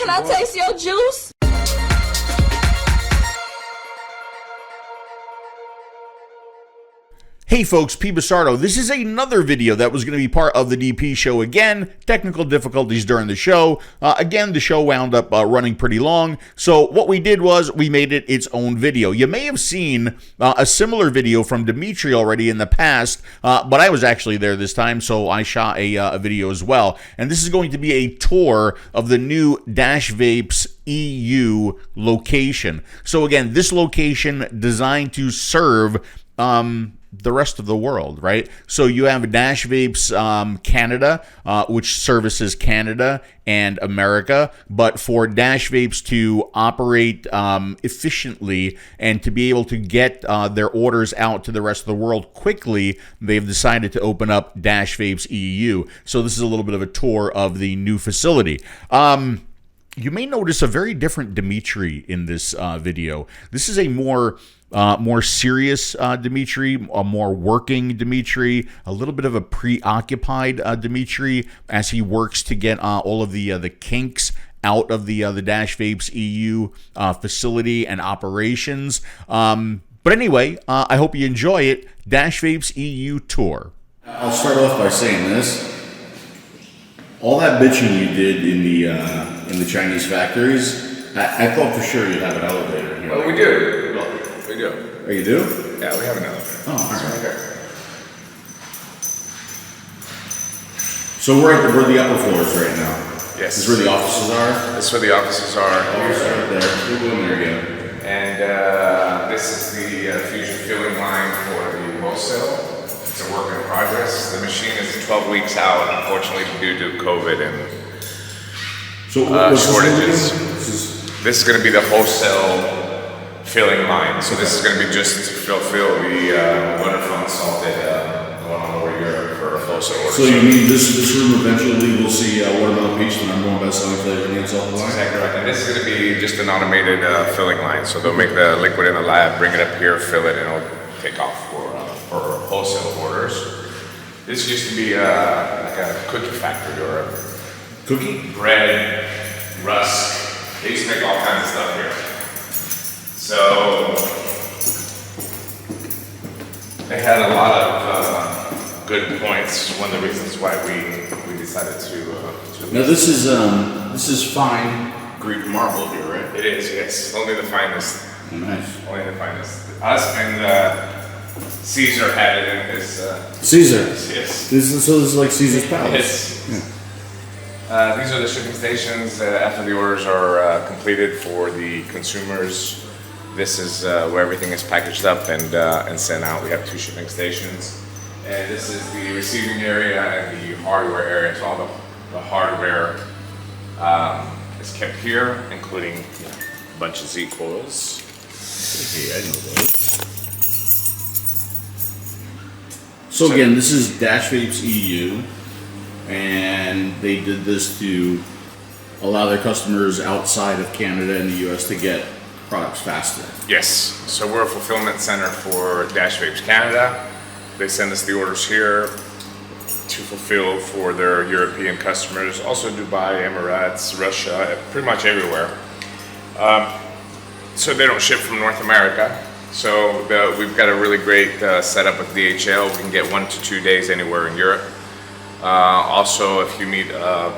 Can I taste your juice? Hey folks, PBusardo. This is another video that was going to be part of the DP show again. Technical difficulties during the show. Again, the show wound up running pretty long. So what we did was we made it its own video. You may have seen a similar video from Dimitri already in the past, but I was actually there this time, so I shot a video as well. And this is going to be a tour of the new Dash Vapes EU location. So again, this location designed to serve the rest of the world, right? So you have Dash Vapes Canada, which services Canada and America, but for Dash Vapes to operate efficiently and to be able to get their orders out to the rest of the world quickly, they've decided to open up Dash Vapes EU. So this is a little bit of a tour of the new facility. You may notice a very different Dimitri in this video. This is a more serious Dimitri, a more working Dimitri, a little bit of a preoccupied Dimitri as he works to get all of the kinks out of the Dash Vapes EU facility and operations. But anyway, I hope you enjoy it. Dash Vapes EU tour. I'll start off by saying this. All that bitching you did in the Chinese factories, I thought for sure you'd have an elevator here. Well, we do. We do. Oh, you do? Yeah, we have an elevator. Oh, all right. Right there. So we're the upper floors right now. Yes. This is where the offices are? This is where the offices are. Right there. There you go. And this is the fusion filling line for the wholesale. It's a work in progress. The machine is 12 weeks out, unfortunately, due to COVID and shortages. This is going to be the wholesale filling line. So this is going to be just to fulfill the wonderful unsalted going all over Europe for wholesale orders. So you mean this room eventually we'll see watermelon peach, the number one best-selling flavor in the unsalted line? Exactly right. And this is going to be just an automated filling line. So they'll make the liquid in the lab, bring it up here, fill it, and it'll take off for wholesale orders. This used to be like a cookie factory or a Cookie? bread, rusk. They used to make all kinds of stuff here. So they had a lot of good points. One of the reasons why we decided to. Now this is fine Greek marble here, right? It is, yes. Only the finest. Oh, nice. Only the finest. Us and Caesar had it in his. Caesar. Yes. So this is like Caesar's Palace. Yes. Yeah. These are the shipping stations after the orders are completed for the consumers. This is where everything is packaged up and sent out. We have 2 shipping stations. And this is the receiving area and the hardware area. So all the hardware is kept here, including a bunch of Z coils. Hey, I know those. So again, this is Dash Vapes EU, and they did this to allow their customers outside of Canada and the US to get products faster. Yes, so we're a fulfillment center for Dash Vapes Canada. They send us the orders here to fulfill for their European customers, also Dubai, Emirates, Russia, pretty much everywhere. So they don't ship from North America. So we've got a really great setup with DHL. We can get 1 to 2 days anywhere in Europe. Also, if you meet, I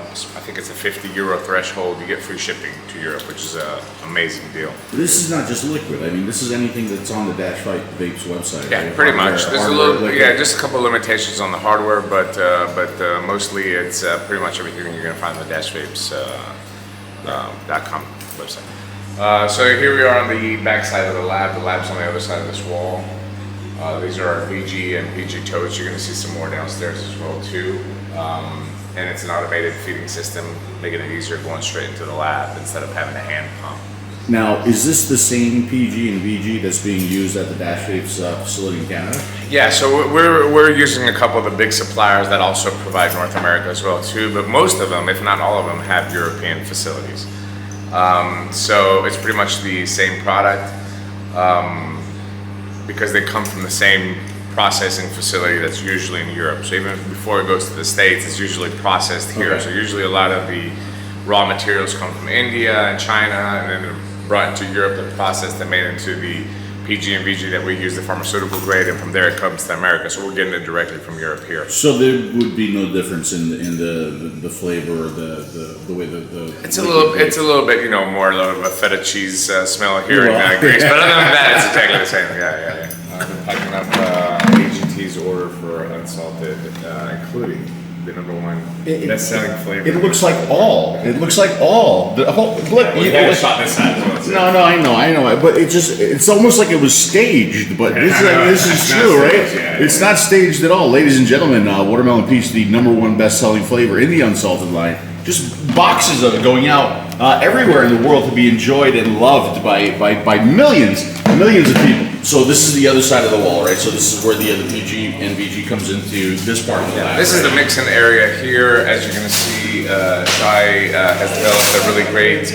think it's a €50 threshold, you get free shipping to Europe, which is an amazing deal. But this is not just liquid. I mean, this is anything that's on the Dash Vapes website. Yeah, right? pretty much. There's a little, liquid. just a couple of limitations on the hardware, but mostly it's pretty much everything you're going to find on the DashVapes.com website. So here we are on the back side of the lab. The lab's on the other side of this wall. These are our VG and PG totes. You're going to see some more downstairs as well too. And it's an automated feeding system, making it easier going straight into the lab instead of having a hand pump. Now, is this the same PG and VG that's being used at the Dash Vapes facility in Canada? Yeah, so we're using a couple of the big suppliers that also provide North America as well too, but most of them, if not all of them, have European facilities. So it's pretty much the same product because they come from the same processing facility that's usually in Europe. So even before it goes to the States, it's usually processed here. Okay. So usually a lot of the raw materials come from India and China, and then they're brought into Europe and processed and made into the PG and VG that we use, the pharmaceutical grade, and from there it comes to America. So we're getting it directly from Europe here. So there would be no difference in the flavor or the way the it's a little bit more of a feta cheese smell here in Greece, but other than that, it's exactly the same. Yeah. I've been picking up AGT's order for unsalted, including the #1 best-selling flavor. It looks like all. It looks like all. The whole look. We got a shot this side as well. No, I know. But it's almost like it was staged. But this is true, right? It's not staged at all, ladies and gentlemen. Watermelon Peach, the #1 best-selling flavor in the unsalted line. Just boxes of it going out everywhere in the world to be enjoyed and loved by millions of people. So this is the other side of the wall, right? So this is where the PG and VG comes into this part of the lab. This is the mixing area here. As you're going to see, 𝗀 has developed a really great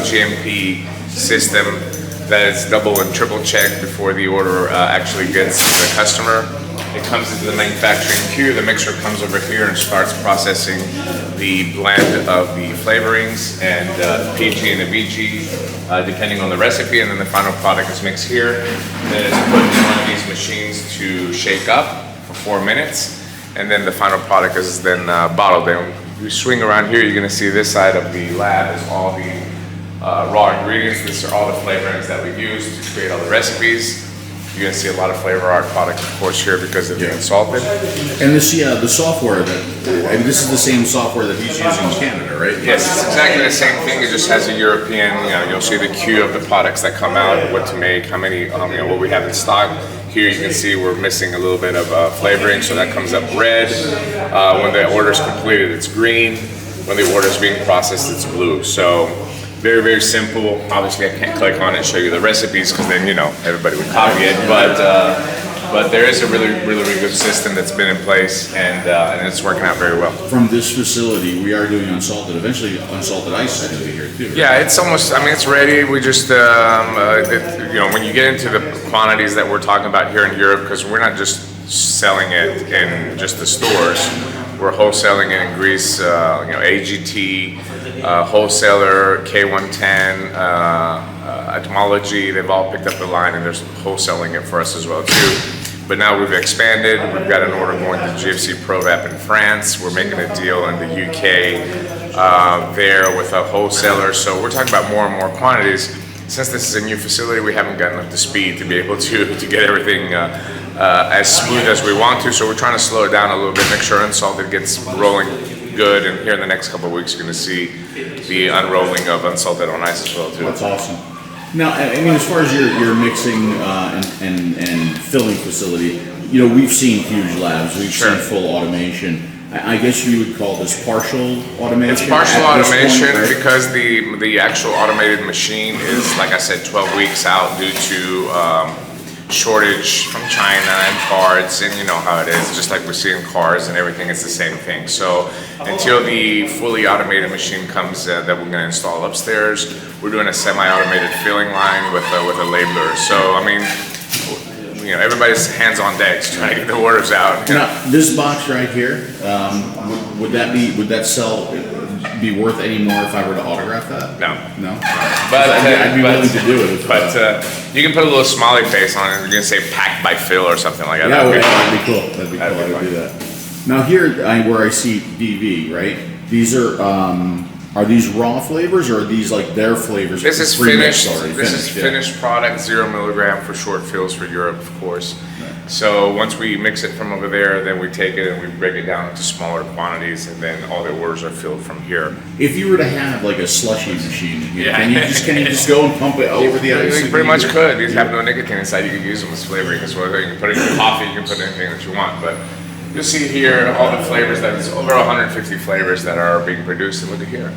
GMP system that is double and triple checked before the order actually gets to the customer. It comes into the manufacturing queue. The mixer comes over here and starts processing the blend of the flavorings and the PG and the VG, depending on the recipe, and then the final product is mixed here. Then it's put in one of these machines to shake up for 4 minutes, and then the final product is then bottled. And you swing around here, you're going to see this side of the lab is all the raw ingredients. These are all the flavorings that we use to create all the recipes. You're going to see a lot of flavor art products, of course, here because of the unsalted. And this, the software this is the same software that he's using in Canada, right? Yes, it's exactly the same thing. It just has a European, you'll see the queue of the products that come out, what to make, how many, what we have in stock. Here you can see we're missing a little bit of flavoring, so that comes up red. When the order is completed, it's green. When the order is being processed, it's blue. So very, very simple. Obviously, I can't click on it and show you the recipes because then, everybody would copy it. But there is a really good system that's been in place, and it's working out very well. From this facility, we are doing unsalted. Eventually, unsalted ice is going to be here too. Right? Yeah, it's almost. It's ready. We just, when you get into the quantities that we're talking about here in Europe, because we're not just selling it in just the stores. We're wholesaling it in Greece. AGT, wholesaler, K110, Etymology, they've all picked up the line and they're wholesaling it for us as well too. But now we've expanded. We've got an order going to 𝗍𝗵𝗀𝗀𝗀 in France. We're making a deal in the UK there with a wholesaler. So we're talking about more and more quantities. Since this is a new facility, we haven't gotten up to speed to be able to get everything as smooth as we want to. So we're trying to slow it down a little bit, make sure unsalted gets rolling good. And here in the next couple of weeks, you're going to see the unrolling of unsalted on ice as well too. That's awesome. Now, as far as your mixing and filling facility, we've seen huge labs, we've seen full automation. I guess you would call this partial automation? It's partial automation point, right? Because the actual automated machine is, like I said, 12 weeks out due to shortage from China and parts, and you know how it is, just like we see in cars and everything, it's the same thing. So until the fully automated machine comes that we're going to install upstairs, we're doing a semi-automated filling line with a labeler. So everybody's hands on deck trying to get the orders out. Now, this box right here, would that be worth any more if I were to autograph that? No. But I'd be willing to do it. But you can put a little smiley face on it. You're gonna say "packed by Phil" or something like that. Yeah, that'd be cool. That'd be cool. I would do that. Now here, where I see DV, right? These are these raw flavors, or are these like their flavors? This is finished. This is finished product, 0 milligram for short fills for Europe, of course. Right. So once we mix it from over there, then we take it and we break it down into smaller quantities, and then all the orders are filled from here. If you were to have like a slushy machine, can you just go and pump it over the ice? You pretty much could. These have no nicotine inside. You can use them as flavoring as well. You can put it in coffee. You can put anything that you want, but. You'll see here all the flavors, there's over 150 flavors that are being produced, and look at here.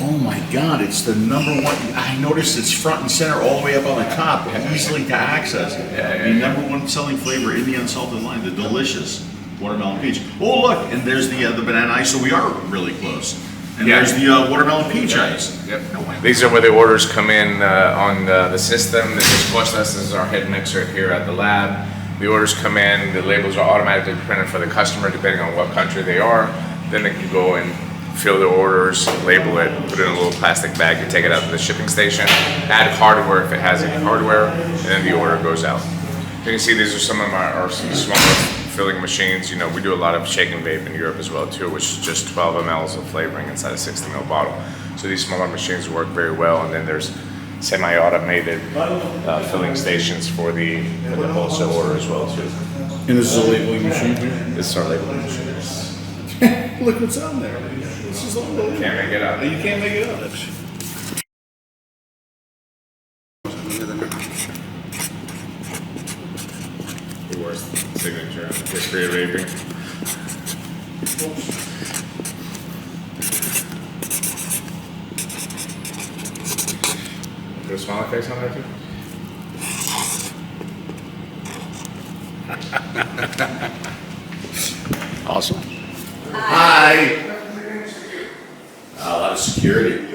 Oh my God, it's the #1. I noticed it's front and center all the way up on the top, easily to access. The #1 selling flavor in the unsalted line, the delicious watermelon peach. Oh look, and there's the banana ice, so we are really close. And there's the watermelon peach ice. Yep. These are where the orders come in on the system. This is 𝗀𝗀, this is our head mixer here at the lab. The orders come in, the labels are automatically printed for the customer depending on what country they are. Then they can go and fill the orders, label it, put it in a little plastic bag, you take it out to the shipping station, add hardware if it has any hardware, and then the order goes out. You can see these are some of our smaller filling machines. You know, we do a lot of shake and vape in Europe as well too, which is just 12 mLs of flavoring inside a 60 ml bottle. So these smaller machines work very well, and then there's semi-automated filling stations for the wholesale order as well too. And this is a labeling machine here? This is our labeling machine. Look what's on there. This is unbelievable. Can't make it up. You can't make it up. The worst signature in the history of vaping. Put a smiley face on there too? Awesome. Hi. A lot of security.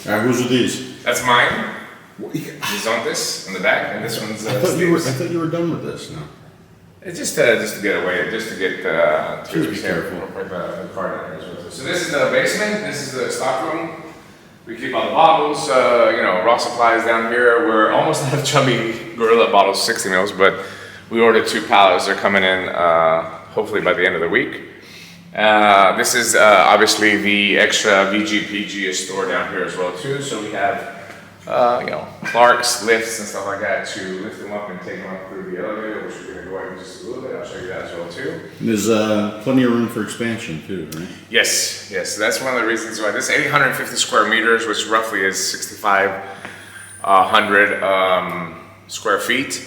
Alright, whose are these? That's mine. These on this in the back, and this one's. I thought you were done with this now. It's just to get away, just to get to Please be careful. With the card in there as well. So this is the basement. This is the stock room. We keep all the bottles. You know, raw supplies down here. We're almost out of 𝗬𝗲𝗀𝗀𝗀 bottles, 60 mils, but we ordered 2 pallets. They're coming in hopefully by the end of the week. This is obviously the extra VGPG is stored down here as well too. So we have you know, Clark's lifts and stuff like that to lift them up and take them up through the elevator, which we're going to go over just a little bit. I'll show you that as well too. There's plenty of room for expansion too, right? Yes, yes. That's one of the reasons why this 850 square meters, which roughly is 6,500 square feet.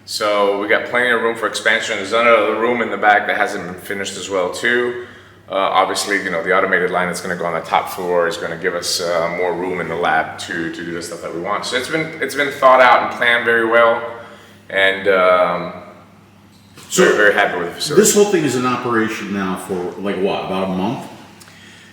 So we got plenty of room for expansion. There's another room in the back that hasn't been finished as well too. Obviously, you know, the automated line that's going to go on the top floor is going to give us more room in the lab to do the stuff that we want. So it's been thought out and planned very well, and so very, very happy with the facility. This whole thing is in operation now for like what, about a month?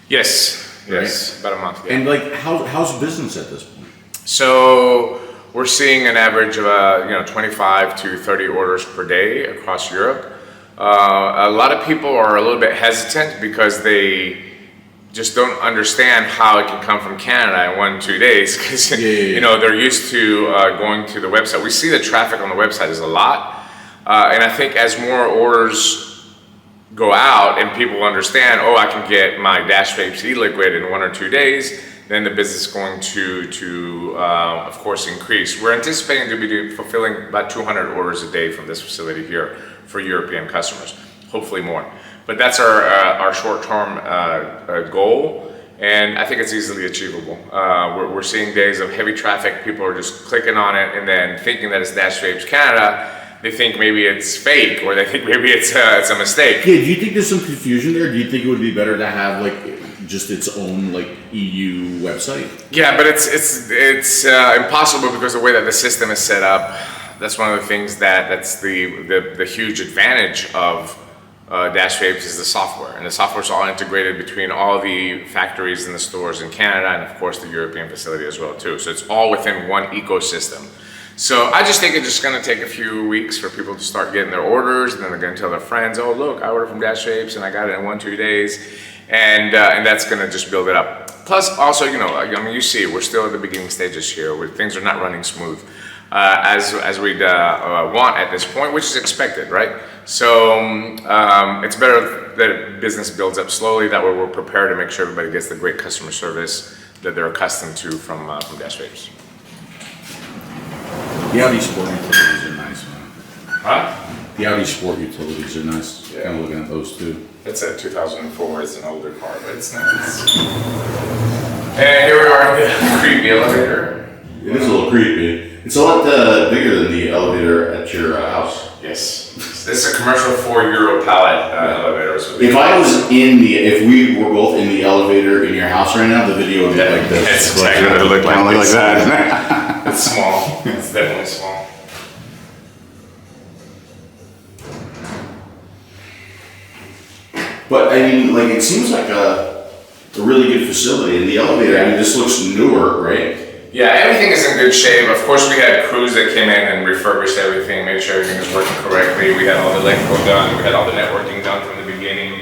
Yes, yes, right? About a month. Yeah. And like, how's business at this point? So we're seeing an average of 25 to 30 orders per day across Europe. A lot of people are a little bit hesitant because they just don't understand how it can come from Canada in 1-2 days, because you know, they're used to going to the website. We see the traffic on the website is a lot, and I think as more orders go out and people understand, oh, I can get my Dash Vapes e-liquid in 1 or 2 days, then the business is going to of course increase. We're anticipating to be fulfilling about 200 orders a day from this facility here for European customers, hopefully more. But that's our short-term goal, and I think it's easily achievable. We're seeing days of heavy traffic. People are just clicking on it and then thinking that it's Dash Vapes Canada. They think maybe it's fake, or they think maybe it's a mistake. Yeah, do you think there's some confusion there? Do you think it would be better to have like just its own like EU website? Yeah, but it's impossible because the way that the system is set up. That's one of the things that's the huge advantage of Dash Vapes is the software, and the software is all integrated between all the factories and the stores in Canada, and of course the European facility as well too. So it's all within one ecosystem. So I just think it's just going to take a few weeks for people to start getting their orders, and then they're going to tell their friends, "Oh, look, I ordered from Dash Vapes and I got it in 1-2 days," and that's going to just build it up. Plus, also, you know, I mean, you see, we're still at the beginning stages here, where things are not running smooth. As we'd want at this point, which is expected, right? So it's better that business builds up slowly. That way we're prepared to make sure everybody gets the great customer service that they're accustomed to from Dash Vapes. The Audi Sport utilities are nice, man. Huh? The Audi Sport utilities are nice. Yeah. Kind of looking at those too. It's a 2004. It's an older car, but it's nice. And here we are in the creepy elevator. It is a little creepy. It's a lot bigger than the elevator at your house. Yes. This is a commercial €4 pallet elevator. So If we were both in the elevator in your house right now, the video would be like this. It's exactly what it looked like. Like that. It's small. It's definitely small. But I mean, like, it seems like a really good facility. And the elevator, I mean, this looks newer, right? Yeah, everything is in good shape. Of course, we had crews that came in and refurbished everything, made sure everything was working correctly. We had all the electrical done, we had all the networking done from the beginning.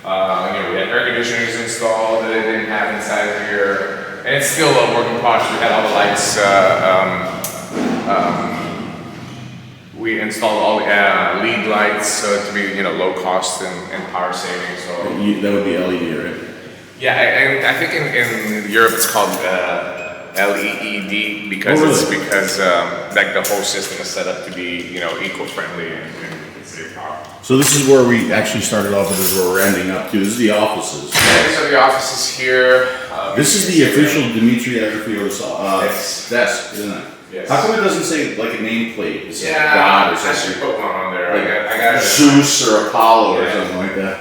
We had air conditioners installed that they didn't have inside of here. And it's still a work in progress. We had all the lights, we installed all the LED lights to be, low cost and power saving. So That would be LED, right? yeah, and I think in Europe it's called LEED because like the whole system is set up to be eco-friendly and save power. So this is where we actually started off, and this is where we're ending up to. This is the offices. Yeah, these are the offices here. This is the official 𝗍𝗵𝗀𝗀𝗀𝗀 desk, isn't it? Yes. How come it doesn't say like a nameplate? It says Yeah, God or I should something. put one on there. Like I got it. Zeus or Apollo or Yeah. something like that.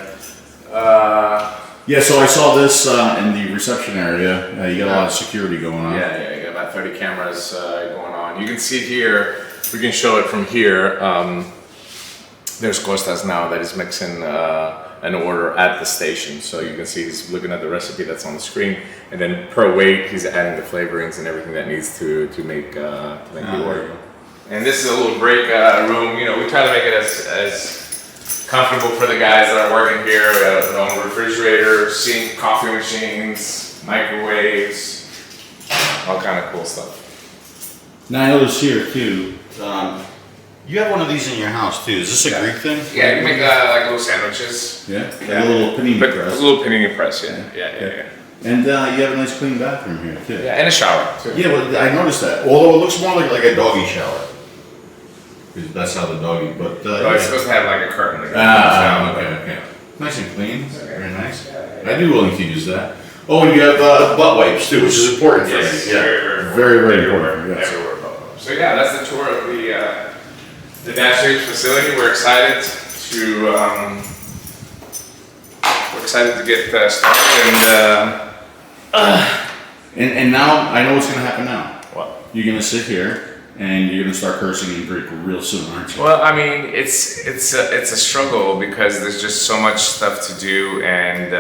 Yeah, so I saw this in the reception area. You got a lot of security going on. Yeah, you got about 30 cameras going on. You can see here, we can show it from here. There's 𝗀𝗏𝗧 now that is mixing an order at the station. So you can see he's looking at the recipe that's on the screen. And then per weight, he's adding the flavorings and everything that needs to make the order. And this is a little break room. We try to make it as comfortable for the guys that are working here. We have our own refrigerator, sink, coffee machines, microwaves, all kind of cool stuff. Now I noticed here too, you have one of these in your house too. Is this a Greek thing? Yeah, you make like little sandwiches. Yeah? Yeah. A little panini But press. a little panini press, yeah. And you have a nice clean bathroom here too. Yeah, and a shower too. Yeah, well, I noticed that. Although it looks more like a doggy shower. Because that's how the doggy, but Oh, it's supposed to have like a curtain. okay. Nice and clean. Very nice. I'd be willing to use that. Oh, and you have butt wipes too, which is important for me. Yes, Yeah. very important. Yes. everywhere. So yeah, that's the tour of the Dash Vapes facility. We're excited to get started And now I know what's going to happen now. what? You're going to sit here and you're going to start cursing in Greek real soon, aren't you? Well, I mean, it's a struggle because there's just so much stuff to do, and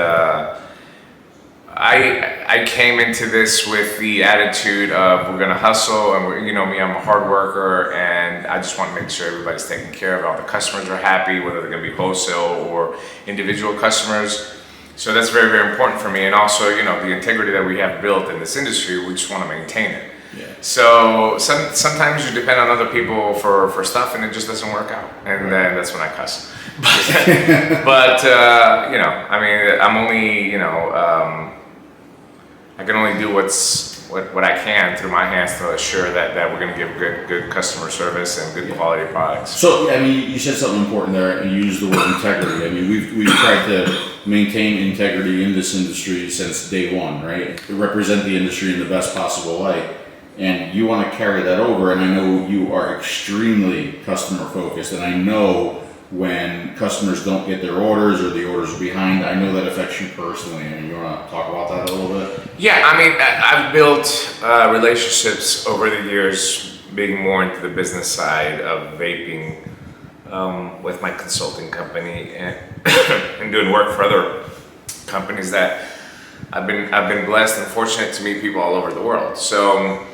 I came into this with the attitude of we're gonna hustle, and me, I'm a hard worker, and I just want to make sure everybody's taken care of, all the customers are happy, whether they're gonna be wholesale or individual customers. So that's very, very important for me, and also the integrity that we have built in this industry, we just want to maintain it. Yeah. So sometimes you depend on other people for stuff, and it just doesn't work out, and then that's when I cuss. But I mean, I'm only I can only do what I can through my hands to assure that we're going to give good customer service and good quality products. So, I mean, you said something important there, and you used the word integrity. I mean, we've tried to maintain integrity in this industry since day one, right? To represent the industry in the best possible light. And you want to carry that over, and I know you are extremely customer focused, and I know when customers don't get their orders or the orders are behind, I know that affects you personally. I mean, you want to talk about that a little bit? Yeah, I mean, I've built relationships over the years, being more into the business side of vaping with my consulting company and doing work for other companies that I've been blessed and fortunate to meet people all over the world. So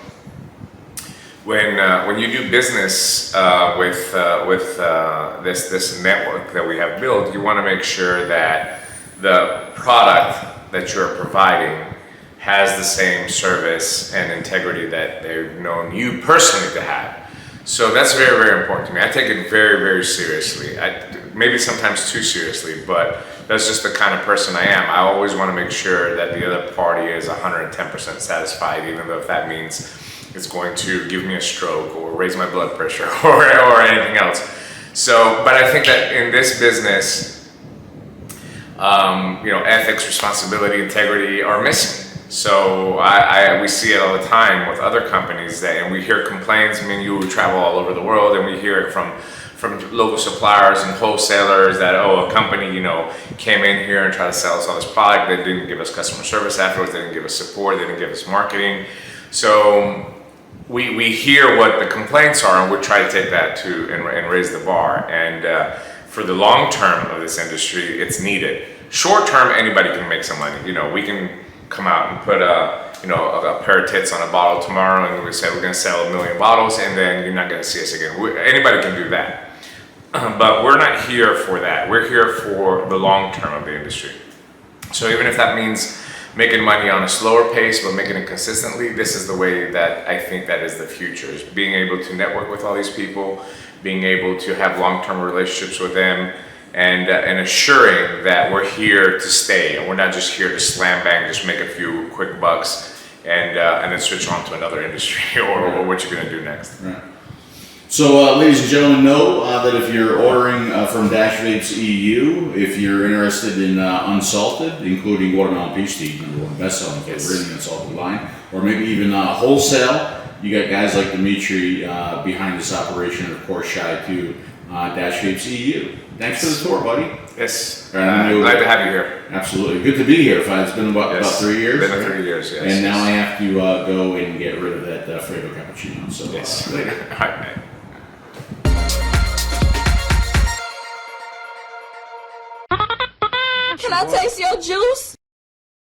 when you do business with this network that we have built, you want to make sure that the product that you're providing has the same service and integrity that they've known you personally to have. So that's very, very important to me. I take it very, very seriously. Maybe sometimes too seriously, but that's just the kind of person I am. I always want to make sure that the other party is 110% satisfied, even though if that means it's going to give me a stroke or raise my blood pressure or anything else. So, but I think that in this business, ethics, responsibility, integrity are missing. So we see it all the time with other companies and we hear complaints. I mean, you travel all over the world and we hear it from local suppliers and wholesalers that, a company, came in here and tried to sell us all this product. They didn't give us customer service afterwards. They didn't give us support. They didn't give us marketing. So we hear what the complaints are and we try to take that and raise the bar. And for the long term of this industry, it's needed. Short term, anybody can make some money. We can come out and put you know, a pair of tits on a bottle tomorrow, and we say we're going to sell 1 million bottles, and then you're not going to see us again. Anybody can do that, but we're not here for that. We're here for the long term of the industry. So even if that means making money on a slower pace, but making it consistently, this is the way that I think that is the future, is being able to network with all these people, being able to have long-term relationships with them, and assuring that we're here to stay, and we're not just here to slam bang, just make a few quick bucks, and then switch on to another industry or what you're gonna do next. Right. So, ladies and gentlemen, know that if you're ordering from Dash Vapes EU, if you're interested in unsalted, including watermelon peach tea, #1 best-selling flavor in the unsalted line, or maybe even wholesale, you got guys like Dimitri behind this operation, of course, shy to Dash Vapes EU. Thanks for the tour, buddy. Yes, glad to have you here. Absolutely, good to be here. It's been about 3 years. Been 3 years, yes. And now I have to go and get rid of that 𝗱𝗂𝗀𝗄𝗏. So yes. later. All right, man. Can I taste your juice?